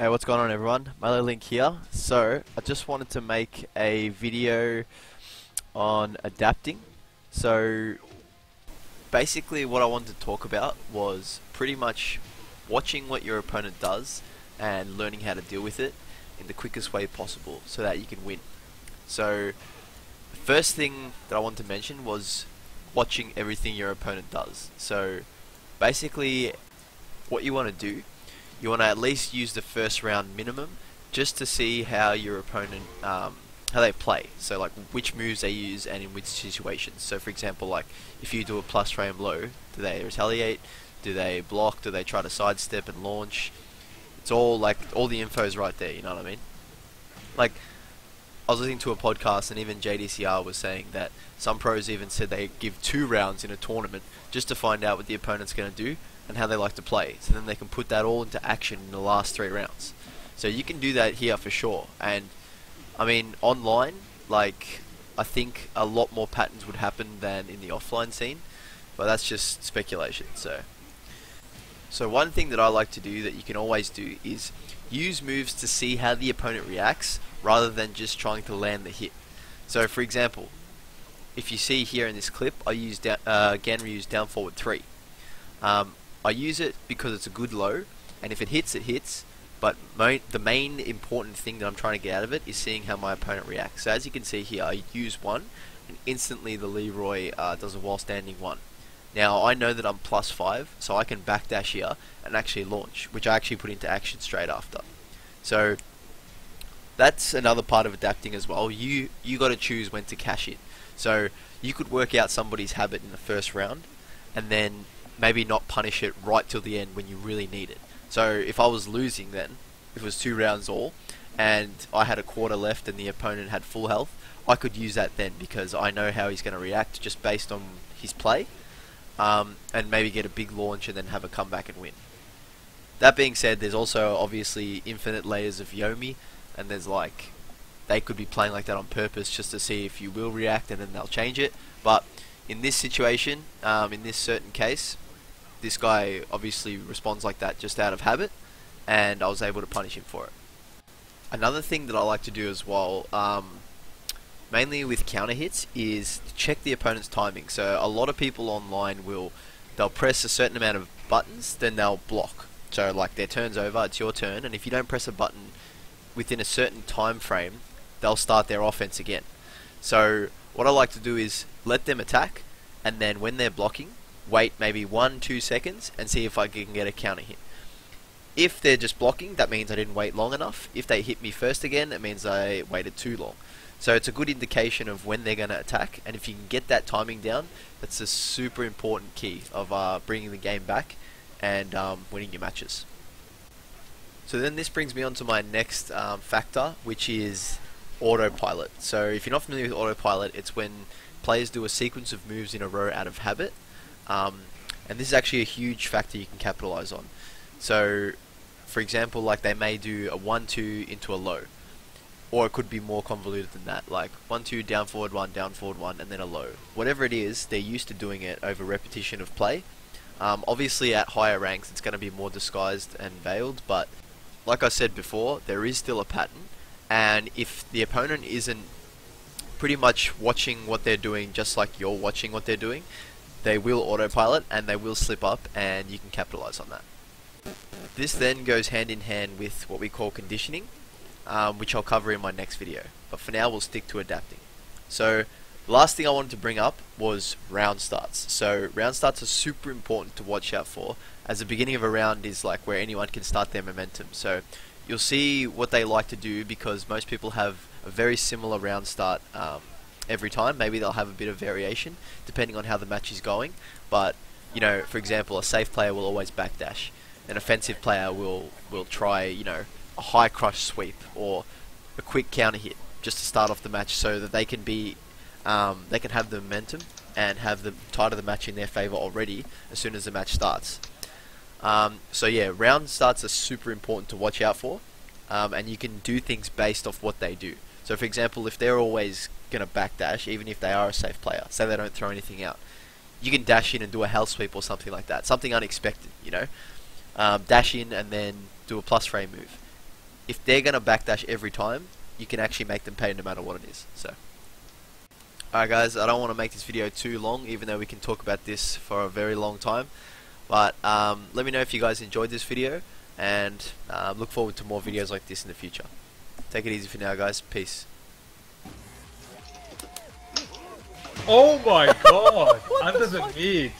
Hey, what's going on everyone? MiloLink here. So, I just wanted to make a video on adapting. So, basically what I wanted to talk about was pretty much watching what your opponent does and learning how to deal with it in the quickest way possible so that you can win. So, the first thing that I wanted to mention was watching everything your opponent does. So, basically what you want to do, you want to at least use the first round minimum just to see how your opponent how they play, so like which moves they use and in which situations. So for example, like if you do a plus frame low, do they retaliate, do they block, do they try to sidestep and launch? It's all like, all the info is right there, you know what I mean? Like, I was listening to a podcast and even JDCR was saying that some pros even said they give 2 rounds in a tournament just to find out what the opponent's going to do and how they like to play, so then they can put that all into action in the last 3 rounds. So you can do that here for sure. And I mean, online, like, I think a lot more patterns would happen than in the offline scene, but that's just speculation. So one thing that I like to do that you can always do is use moves to see how the opponent reacts rather than just trying to land the hit. So for example, if you see here in this clip, I use Ganryu's down forward 3. I use it because it's a good low, and if it hits, it hits. But the main important thing that I'm trying to get out of it is seeing how my opponent reacts. So as you can see here, I use 1, and instantly the Leroy does a while standing 1. Now I know that I'm +5, so I can backdash here and actually launch, which I actually put into action straight after. So that's another part of adapting as well. You got to choose when to cash in. So you could work out somebody's habit in the first round, and then maybe not punish it right till the end when you really need it. So if I was losing then, if it was 2 rounds all, and I had a quarter left and the opponent had full health, I could use that then because I know how he's going to react just based on his play, and maybe get a big launch and then have a comeback and win. That being said, there's also obviously infinite layers of Yomi, and there's like, they could be playing like that on purpose just to see if you will react and then they'll change it. But in this situation, in this certain case, this guy obviously responds like that just out of habit, and I was able to punish him for it. Another thing that I like to do as well, mainly with counter hits, is to check the opponent's timing. So a lot of people online they'll press a certain amount of buttons, then they'll block. So like their turn's over, it's your turn, and if you don't press a button within a certain time frame, they'll start their offense again. So what I like to do is let them attack, and then when they're blocking, wait maybe 1-2 seconds and see if I can get a counter hit. If they're just blocking, that means I didn't wait long enough. If they hit me first again, it means I waited too long. So it's a good indication of when they're going to attack, and if you can get that timing down, that's a super important key of bringing the game back and winning your matches. So then this brings me on to my next factor, which is autopilot. So if you're not familiar with autopilot, it's when players do a sequence of moves in a row out of habit. And this is actually a huge factor you can capitalize on. So for example, like they may do a 1-2 into a low, or it could be more convoluted than that, like 1-2 down forward 1 down forward 1 and then a low. Whatever it is, they're used to doing it over repetition of play. Obviously at higher ranks it's going to be more disguised and veiled, but like I said before, there is still a pattern, and if the opponent isn't pretty much watching what they're doing just like you're watching what they're doing, they will autopilot and they will slip up, and you can capitalize on that. This then goes hand in hand with what we call conditioning, which I'll cover in my next video. But for now, we'll stick to adapting. So the last thing I wanted to bring up was round starts. So round starts are super important to watch out for, as the beginning of a round is like where anyone can start their momentum. So you'll see what they like to do, because most people have a very similar round start every time. Maybe they'll have a bit of variation depending on how the match is going, but you know, for example, a safe player will always backdash. An offensive player will try, you know, a high crush sweep or a quick counter hit just to start off the match, so that they can be they can have the momentum and have the tide of the match in their favor already as soon as the match starts. So yeah, round starts are super important to watch out for, and you can do things based off what they do. So for example, if they're always going to backdash, even if they are a safe player, say they don't throw anything out, you can dash in and do a hell sweep or something like that, something unexpected, you know. Dash in and then do a plus frame move. if they're gonna backdash every time, you can actually make them pay no matter what it is. So, alright guys, I don't want to make this video too long, even though we can talk about this for a very long time. But let me know if you guys enjoyed this video, and look forward to more videos like this in the future. Take it easy for now, guys. Peace. Oh my god! Under the meat!